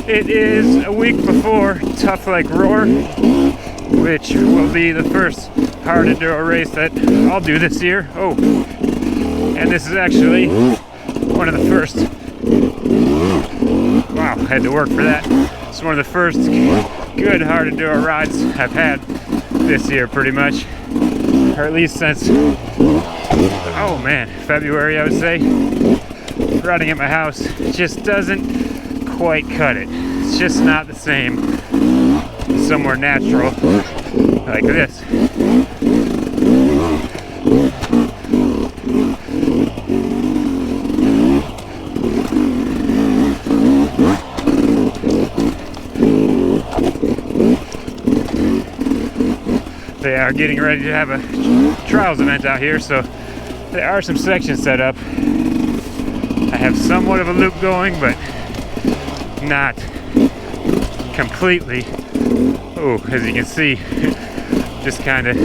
It is a week before Tough Like RORR, which will be the first hard enduro race that I'll do this year. Oh, and this is actually one of the first, wow, I had to work for that. It's one of the first good hard enduro rides I've had this year, pretty much, or at least since, oh man, February, I would say. Riding at my house just doesn't quite cut it. It's just not the same somewhere natural like this. They are getting ready to have a trials event out here, so there are some sections set up. I have somewhat of a loop going, but not completely. Oh, as you can see, just kind of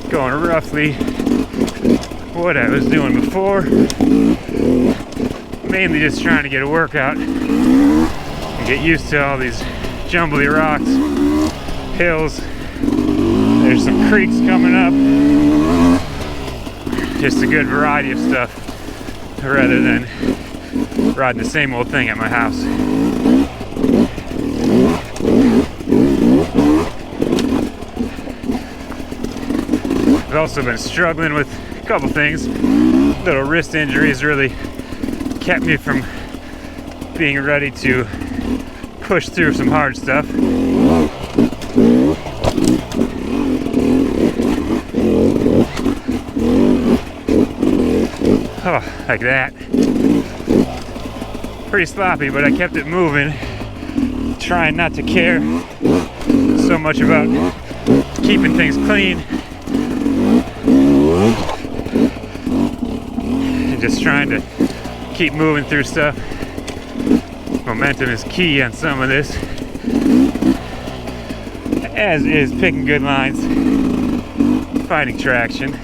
going roughly what I was doing before. Mainly just trying to get a workout and get used to all these jumbly rocks, hills. There's some creeks coming up. Just a good variety of stuff rather than riding the same old thing at my house. I've also been struggling with a couple things. Little wrist injuries really kept me from being ready to push through some hard stuff. Oh, like that. Pretty sloppy, but I kept it moving, trying not to care so much about keeping things clean and just trying to keep moving through stuff. Momentum is key on some of this, as is picking good lines, finding traction.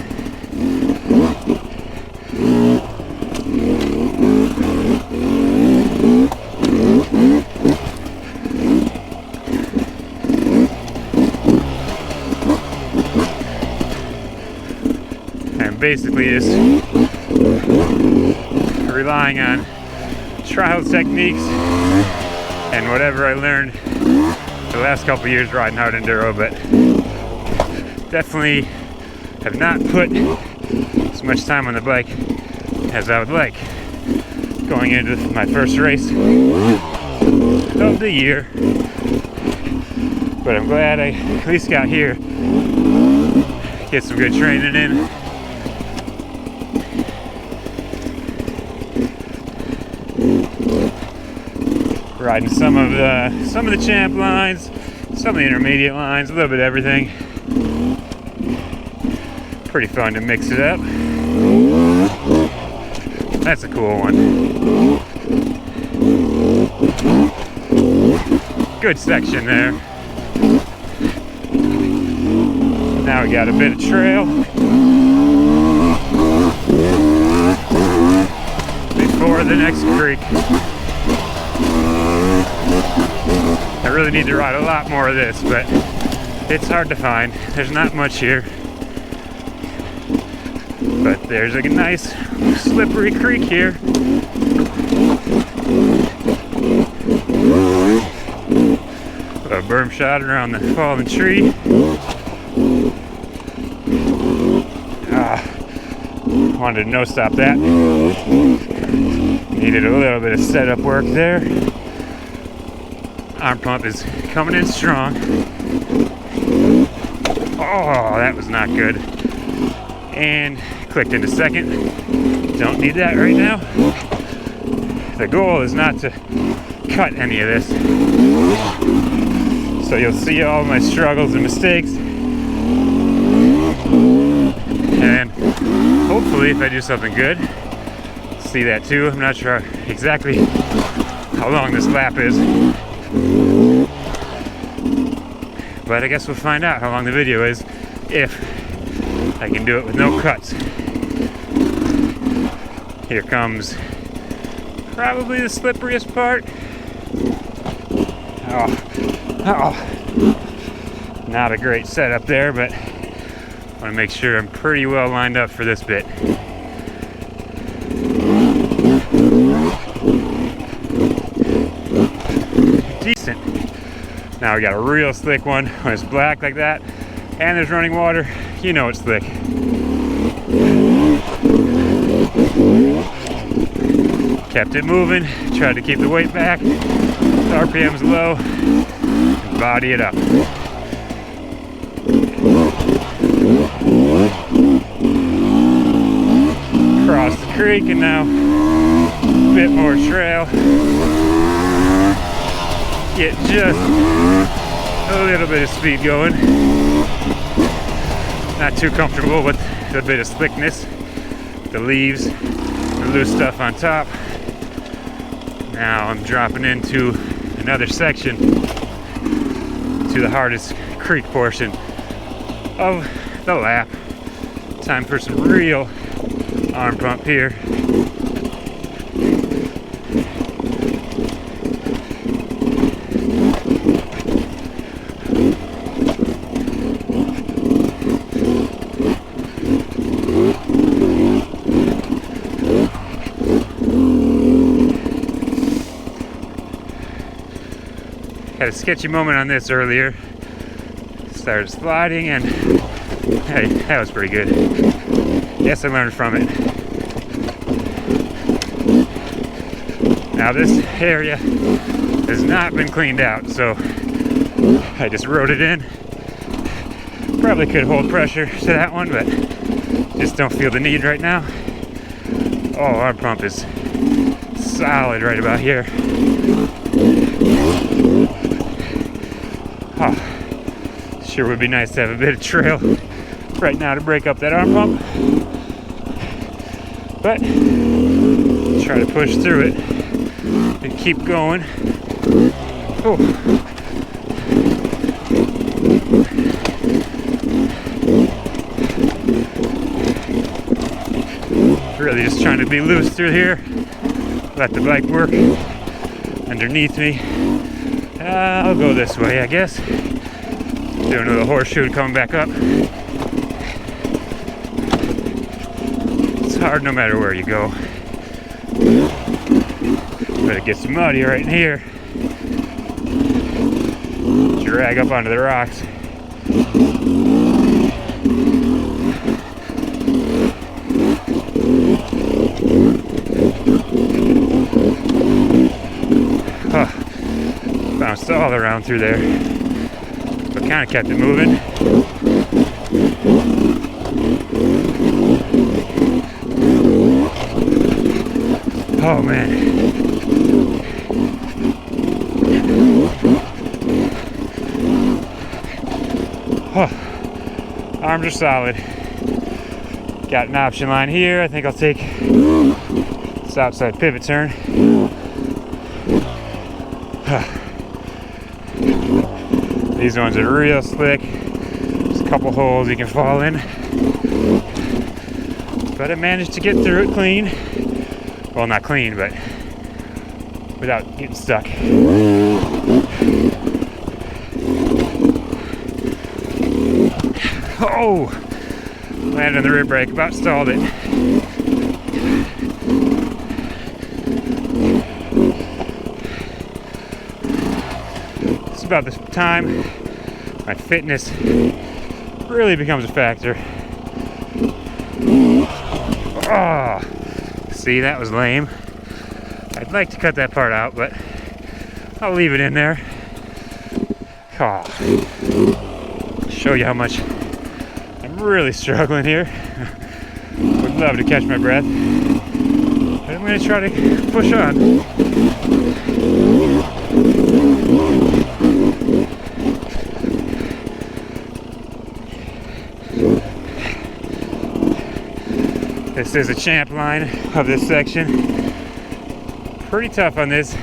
Basically is relying on trial techniques and whatever I learned the last couple of years riding hard enduro, but definitely have not put as much time on the bike as I would like going into my first race of the year. But I'm glad I at least got here, get some good training in. Riding some of the champ lines, some of the intermediate lines, a little bit of everything. Pretty fun to mix it up. That's a cool one. Good section there. Now we got a bit of trail before the next creek. I really need to ride a lot more of this, but it's hard to find. There's not much here. But there's a nice slippery creek here. A berm shot around the fallen tree. Wanted to no-stop that. Needed a little bit of setup work there. Arm pump is coming in strong. Oh, that was not good. And clicked into second. Don't need that right now. The goal is not to cut any of this. So you'll see all my struggles and mistakes. And hopefully if I do something good, see that too. I'm not sure exactly how long this lap is. But I guess we'll find out how long the video is if I can do it with no cuts. Here comes probably the slipperiest part. Oh, not a great setup there, but I want to make sure I'm pretty well lined up for this bit. Decent. Now we got a real slick one. When it's black like that and there's running water, you know it's slick. Kept it moving, tried to keep the weight back, RPM's low, and body it up. Cross the creek and now a bit more trail. Get just a little bit of speed going. Not too comfortable with a bit of slickness. The leaves, the loose stuff on top. Now I'm dropping into another section to the hardest creek portion of the lap. Time for some real arm pump here. Had a sketchy moment on this earlier. Started sliding and hey, that was pretty good. Yes, I learned from it. Now this area has not been cleaned out, so I just rode it in. Probably could hold pressure to that one, but just don't feel the need right now. Oh, our pump is solid right about here. Oh, sure would be nice to have a bit of trail right now to break up that arm pump, but try to push through it and keep going. Oh. Really just trying to be loose through here, let the bike work underneath me. I'll go this way, I guess. Doing a little horseshoe coming back up. It's hard no matter where you go. But it gets muddy right in here. Drag up onto the rocks. Bounced all around through there, but kind of kept it moving. Oh man. Oh, arms are solid. Got an option line here. I think I'll take this outside pivot turn. These ones are real slick. There's a couple holes you can fall in. But I managed to get through it clean. Well, not clean, but without getting stuck. Oh! Landed on the rear brake, about stalled it. About this time my fitness really becomes a factor. Oh, see, that was lame. I'd like to cut that part out, but I'll leave it in there. Oh, show you how much I'm really struggling here. Would love to catch my breath, but I'm going to try to push on. This is a champ line of this section. Pretty tough on this.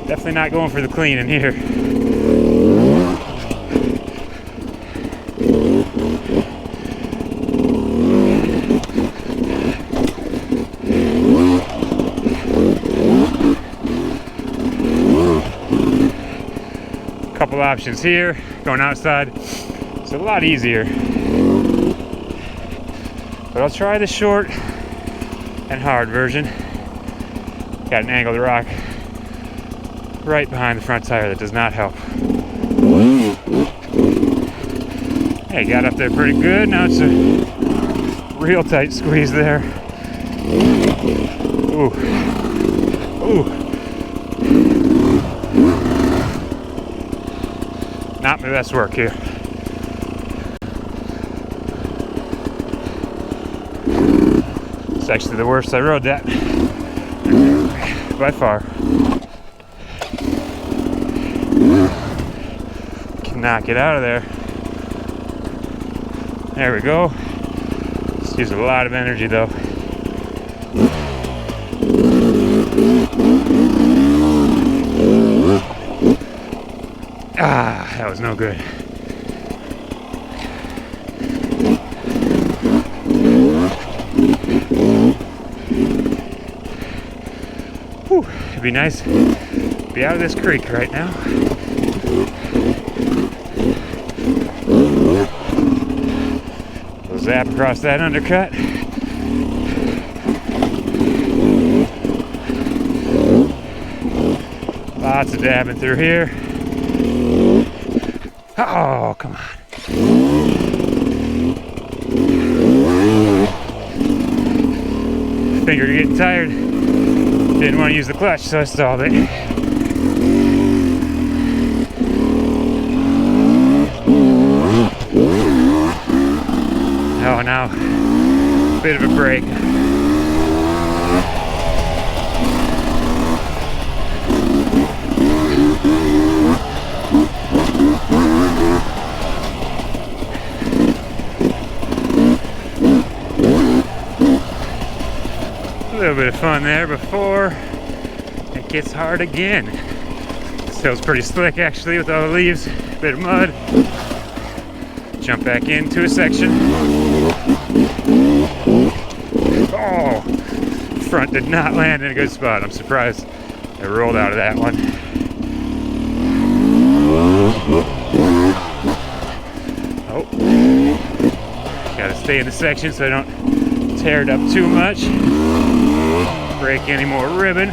Definitely not going for the clean in here. Couple options here. Going outside, it's a lot easier. But I'll try the short and hard version. Got an angled rock right behind the front tire that does not help. Hey, got up there pretty good. Now it's a real tight squeeze there. Ooh. Ooh. Not my best work here. It's actually the worst I rode that by far. Cannot get out of there. There we go. Just used a lot of energy though. Ah, that was no good. Whew, it'd be nice to be out of this creek right now. We'll zap across that undercut. Lots of dabbing through here. Oh, come on. Finger getting tired. Didn't want to use the clutch, so I stalled it. Oh, now, bit of a break. A little bit of fun there before it gets hard again. Still pretty slick actually with all the leaves, a bit of mud. Jump back into a section. Oh, front did not land in a good spot. I'm surprised I rolled out of that one. Oh, gotta stay in the section so I don't tear it up too much. Break any more ribbon.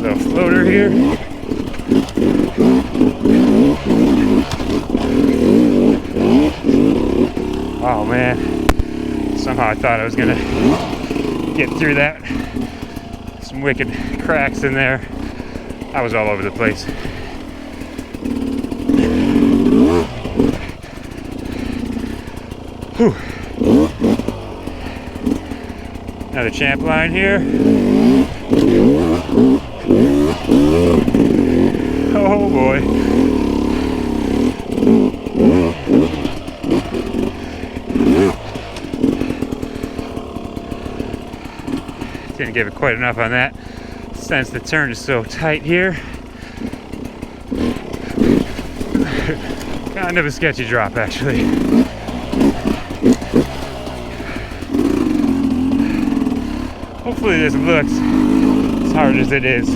Little floater here. Oh man, somehow I thought I was gonna get through that. Some wicked cracks in there. I was all over the place. Whew. Another champ line here. Oh boy. Didn't give it quite enough on that since the turn is so tight here. Kind of a sketchy drop actually. Hopefully this looks as hard as it is.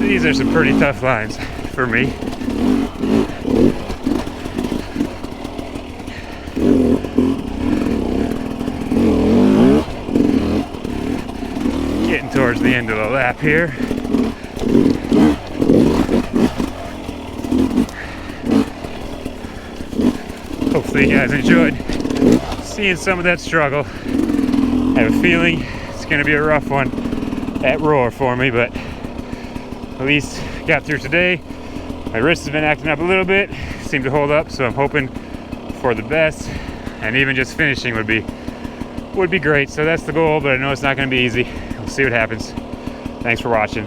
These are some pretty tough lines for me. Getting towards the end of the lap here. Hopefully you guys enjoyed seeing some of that struggle. I have a feeling it's going to be a rough one at RORR for me, but at least got through today. My wrist has been acting up a little bit, seemed to hold up, so I'm hoping for the best, and even just finishing would be great. So that's the goal, but I know it's not going to be easy. We'll see what happens. Thanks for watching.